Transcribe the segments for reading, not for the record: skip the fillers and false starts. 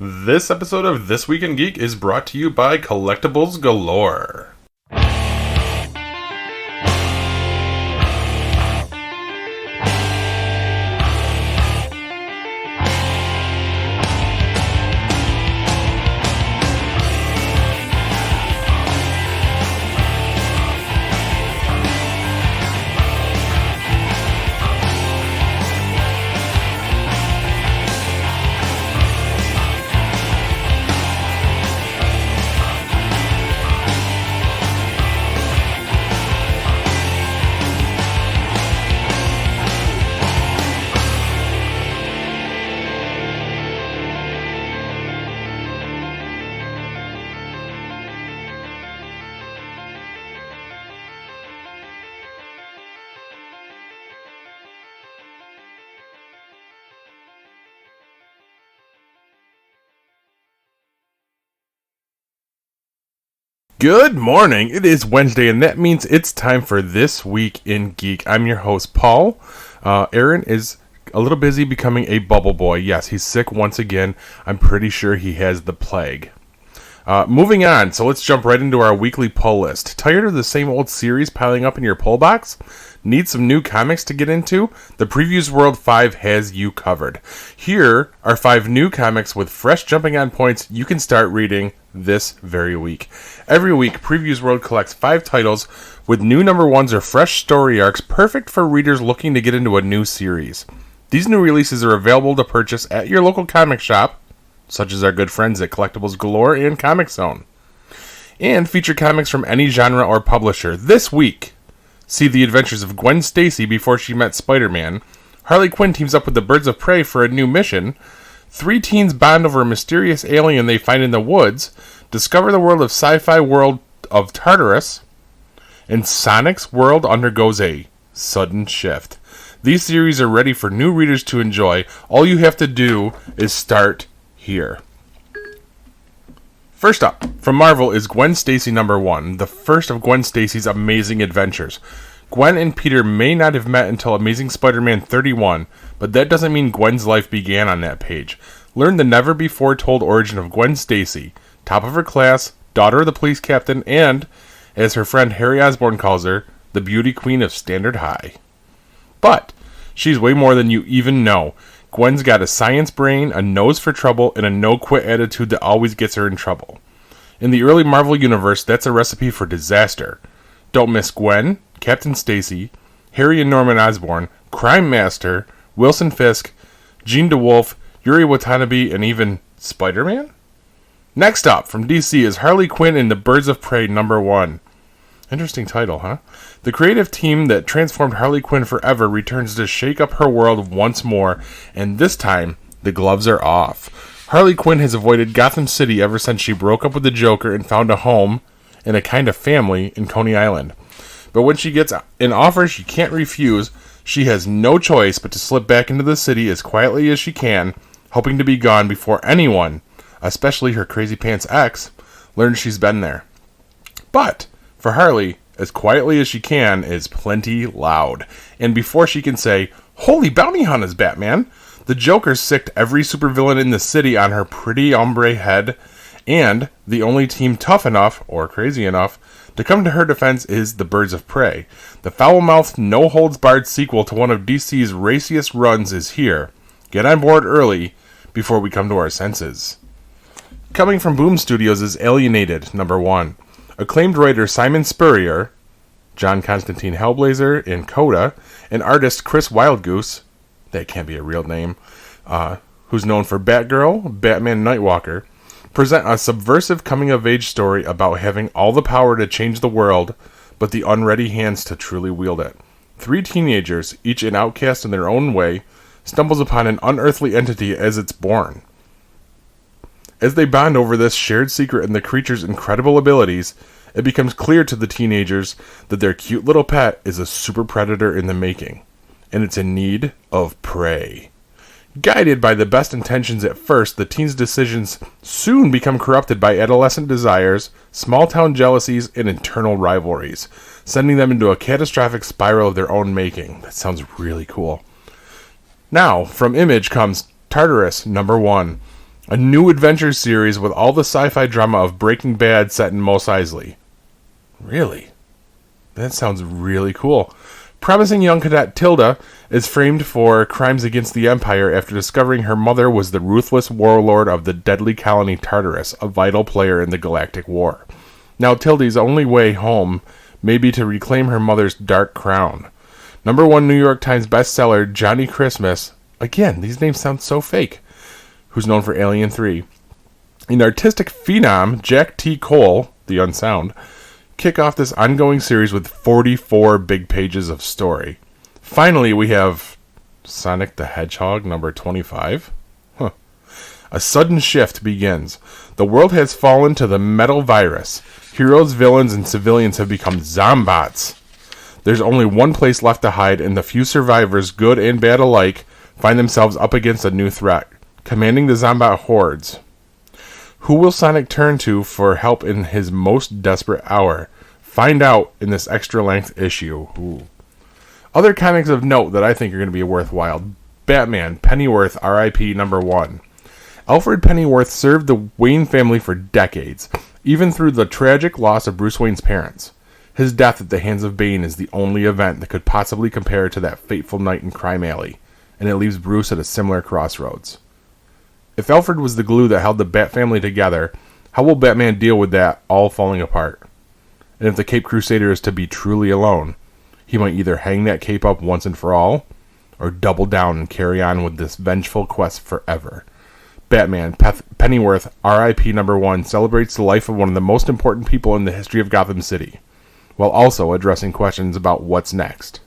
This episode of This Week in Geek is brought to you by Collectibles Galore. Good morning. It is Wednesday, and that means it's time for This Week in Geek. I'm your host, Paul. Aaron is a little busy becoming a bubble boy. Yes, he's sick once again. I'm pretty sure he has the plague. Moving on, so let's jump right into our weekly pull list. Tired of the same old series piling up in your pull box? Need some new comics to get into? The Previews World 5 has you covered. Here are 5 new comics with fresh jumping on points you can start reading this very week. Every week, Previews World collects 5 titles with new number ones or fresh story arcs perfect for readers looking to get into a new series. These new releases are available to purchase at your local comic shop, such as our good friends at Collectibles Galore and Comic Zone, and feature comics from any genre or publisher. This week, see the adventures of Gwen Stacy before she met Spider-Man. Harley Quinn teams up with the Birds of Prey for a new mission. 3 teens bond over a mysterious alien they find in the woods. Discover the world of sci-fi world of Tartarus. And Sonic's world undergoes a sudden shift. These series are ready for new readers to enjoy. All you have to do is start here. First up, from Marvel is Gwen Stacy number 1, the first of Gwen Stacy's amazing adventures. Gwen and Peter may not have met until Amazing Spider-Man 31, but that doesn't mean Gwen's life began on that page. Learn the never-before-told origin of Gwen Stacy, top of her class, daughter of the police captain, and, as her friend Harry Osborn calls her, the beauty queen of Standard High. But she's way more than you even know. Gwen's got a science brain, a nose for trouble, and a no-quit attitude that always gets her in trouble. In the early Marvel Universe, that's a recipe for disaster. Don't miss Gwen, Captain Stacy, Harry and Norman Osborn, Crime Master, Wilson Fisk, Jean DeWolf, Yuri Watanabe, and even Spider-Man? Next up, from DC, is Harley Quinn and the Birds of Prey number 1. Interesting title, huh? The creative team that transformed Harley Quinn forever returns to shake up her world once more, and this time, the gloves are off. Harley Quinn has avoided Gotham City ever since she broke up with the Joker and found a home and a kind of family in Coney Island. But when she gets an offer she can't refuse, she has no choice but to slip back into the city as quietly as she can, hoping to be gone before anyone, especially her crazy pants ex, learns she's been there. But for Harley, as quietly as she can is plenty loud. And before she can say, "Holy bounty hunters, Batman," the Joker sicked every supervillain in the city on her pretty ombre head, and the only team tough enough, or crazy enough, to come to her defense is the Birds of Prey. The foul-mouthed, no-holds-barred sequel to one of DC's raciest runs is here. Get on board early before we come to our senses. Coming from Boom Studios is Alienated, number 1. Acclaimed writer Simon Spurrier, John Constantine Hellblazer, and Coda, and artist Chris Wildgoose, that can't be a real name, who's known for Batgirl, Batman, Nightwalker, present a subversive coming-of-age story about having all the power to change the world, but the unready hands to truly wield it. 3 teenagers, each an outcast in their own way, stumbles upon an unearthly entity as it's born. As they bond over this shared secret and the creature's incredible abilities, it becomes clear to the teenagers that their cute little pet is a super predator in the making, and it's in need of prey. Guided by the best intentions at first, the teens' decisions soon become corrupted by adolescent desires, small-town jealousies, and internal rivalries, sending them into a catastrophic spiral of their own making. That sounds really cool. Now, from Image comes Tartarus, number 1. A new adventure series with all the sci-fi drama of Breaking Bad set in Mos Eisley. Really? That sounds really cool. Promising young cadet Tilda is framed for crimes against the Empire after discovering her mother was the ruthless warlord of the deadly colony Tartarus, a vital player in the Galactic War. Now Tilda's only way home may be to reclaim her mother's dark crown. #1 New York Times bestseller Johnny Christmas, again, these names sound so fake, who's known for Alien 3. An artistic phenom, Jack T. Cole, the Unsound, kick off this ongoing series with 44 big pages of story. Finally, we have Sonic the Hedgehog #25. A sudden shift begins. The world has fallen to the metal virus. Heroes, villains, and civilians have become zombots. There's only one place left to hide, and the few survivors, good and bad alike, find themselves up against a new threat, commanding the zombot hordes. Who will Sonic turn to for help in his most desperate hour? Find out in this extra-length issue. Ooh. Other comics of note that I think are going to be worthwhile. Batman, Pennyworth, R.I.P. #1. Alfred Pennyworth served the Wayne family for decades, even through the tragic loss of Bruce Wayne's parents. His death at the hands of Bane is the only event that could possibly compare to that fateful night in Crime Alley, and it leaves Bruce at a similar crossroads. If Alfred was the glue that held the Bat family together, how will Batman deal with that all falling apart? And if the Cape Crusader is to be truly alone, he might either hang that cape up once and for all, or double down and carry on with this vengeful quest forever. Batman, Pennyworth, R.I.P. #1 celebrates the life of one of the most important people in the history of Gotham City, while also addressing questions about what's next.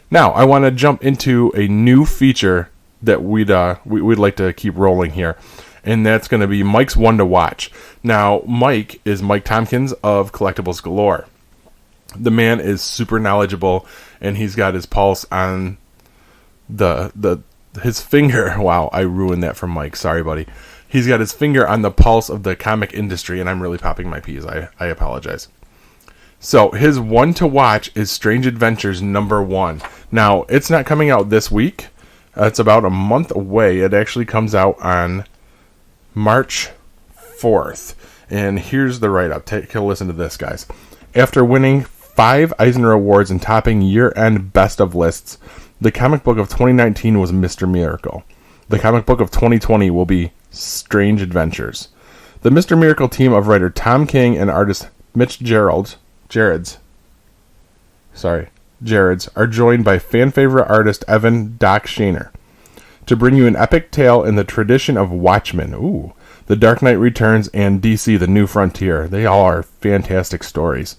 Now, I want to jump into a new feature that we'd like to keep rolling here, and that's going to be Mike's One to Watch. Now, Mike is Mike Tompkins of Collectibles Galore. The man is super knowledgeable, and he's got his pulse on his finger. Wow, I ruined that for Mike. Sorry, buddy. He's got his finger on the pulse of the comic industry, and I'm really popping my peas. I apologize. So, his one to watch is Strange Adventures #1. Now, it's not coming out this week. It's about a month away. It actually comes out on March 4th. And here's the write-up. Take a listen to this, guys. After winning 5 Eisner Awards and topping year-end best of lists, the comic book of 2019 was Mr. Miracle. The comic book of 2020 will be Strange Adventures. The Mr. Miracle team of writer Tom King and artist Mitch Gerards are joined by fan-favorite artist Evan Doc Shaner to bring you an epic tale in the tradition of Watchmen. Ooh, The Dark Knight Returns, and DC The New Frontier. They all are fantastic stories.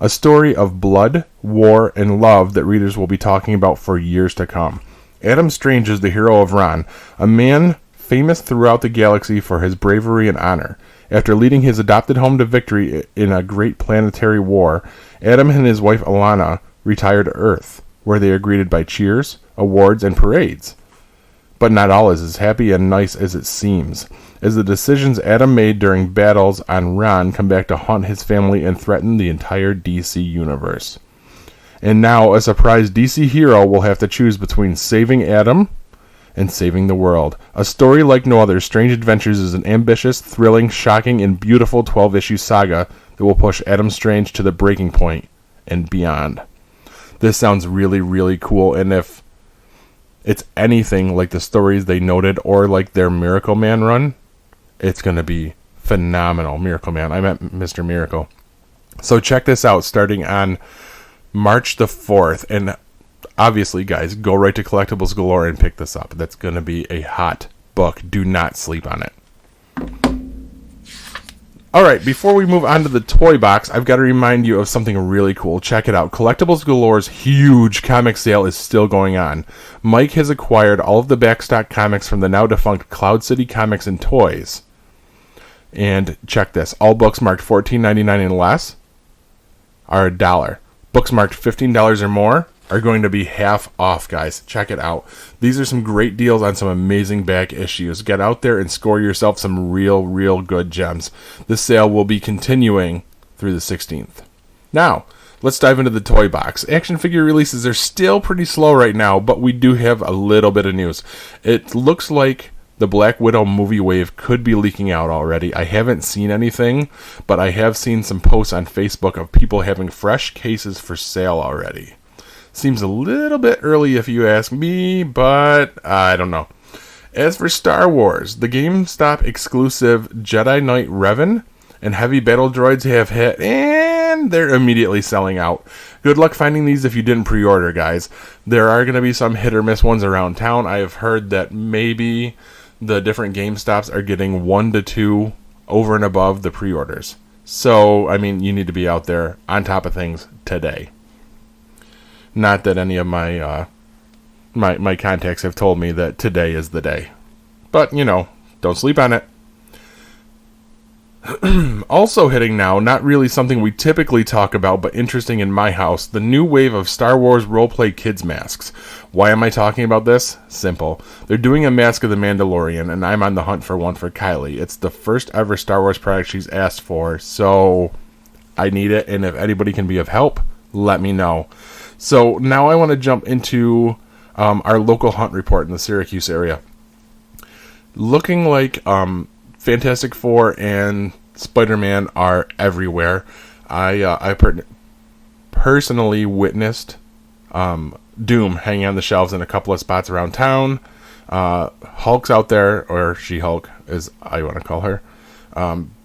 A story of blood, war, and love that readers will be talking about for years to come. Adam Strange is the hero of Ron, a man famous throughout the galaxy for his bravery and honor. After leading his adopted home to victory in a great planetary war, Adam and his wife Alana retire to Earth, where they are greeted by cheers, awards, and parades. But not all is as happy and nice as it seems, as the decisions Adam made during battles on Ron come back to haunt his family and threaten the entire DC universe. And now a surprise DC hero will have to choose between saving Adam and saving the world. A story like no other, Strange Adventures is an ambitious, thrilling, shocking, and beautiful 12-issue saga that will push Adam Strange to the breaking point and beyond. This sounds really, really cool, and if it's anything like the stories they noted or like their Miracle Man run, it's going to be phenomenal. Miracle Man. I meant Mr. Miracle. So check this out starting on March the 4th. And obviously, guys, go right to Collectibles Galore and pick this up. That's going to be a hot book. Do not sleep on it. Alright, before we move on to the toy box, I've got to remind you of something really cool. Check it out. Collectibles Galore's huge comic sale is still going on. Mike has acquired all of the backstock comics from the now-defunct Cloud City Comics and Toys. And check this. All books marked $14.99 and less are $1. Books marked $15 or more are going to be half off, guys. Check it out. These are some great deals on some amazing back issues. Get out there and score yourself some real good gems. This sale will be continuing through the 16th. Now, let's dive into the toy box. Action figure releases are still pretty slow right now, but we do have a little bit of news. It looks like the Black Widow movie wave could be leaking out already. I haven't seen anything, but I have seen some posts on Facebook of people having fresh cases for sale already. Seems a little bit early if you ask me, but I don't know. As for Star Wars, the GameStop exclusive Jedi Knight Revan and heavy battle droids have hit, and they're immediately selling out. Good luck finding these if you didn't pre-order, guys. There are going to be some hit or miss ones around town. I have heard that maybe the different GameStops are getting 1 to 2 over and above the pre-orders. So, I mean, you need to be out there on top of things today. Not that any of my my contacts have told me that today is the day. But, don't sleep on it. Also hitting now, not really something we typically talk about, but interesting in my house, the new wave of Star Wars roleplay kids masks. Why am I talking about this? Simple. They're doing a mask of the Mandalorian, and I'm on the hunt for one for Kylie. It's the first ever Star Wars product she's asked for, so I need it, and if anybody can be of help, let me know. So now I want to jump into our local hunt report in the Syracuse area. Looking like Fantastic Four and Spider-Man are everywhere. I personally witnessed Doom hanging on the shelves in a couple of spots around town. Hulk's out there, or She-Hulk, as I want to call her.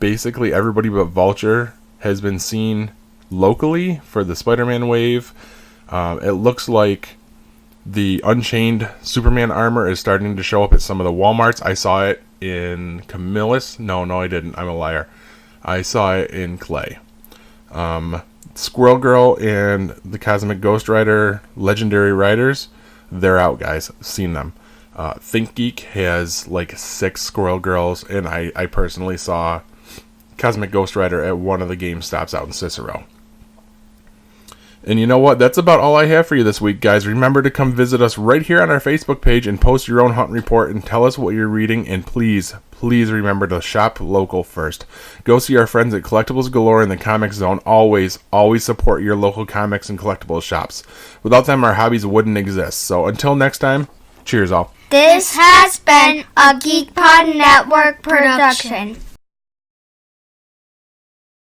Basically, everybody but Vulture has been seen locally for the Spider-Man wave. It looks like the Unchained Superman armor is starting to show up at some of the Walmarts. I saw it in Camillus. No, I didn't. I'm a liar. I saw it in Clay. Squirrel Girl and the Cosmic Ghost Rider Legendary Riders, they're out, guys. Seen them. Think Geek has like 6 Squirrel Girls, and I personally saw Cosmic Ghost Rider at one of the GameStops out in Cicero. And you know what? That's about all I have for you this week, guys. Remember to come visit us right here on our Facebook page and post your own hunt report and tell us what you're reading. And please remember to shop local first. Go see our friends at Collectibles Galore in the Comic Zone. Always support your local comics and collectibles shops. Without them, our hobbies wouldn't exist. So until next time, cheers all. This has been a GeekPod Network production.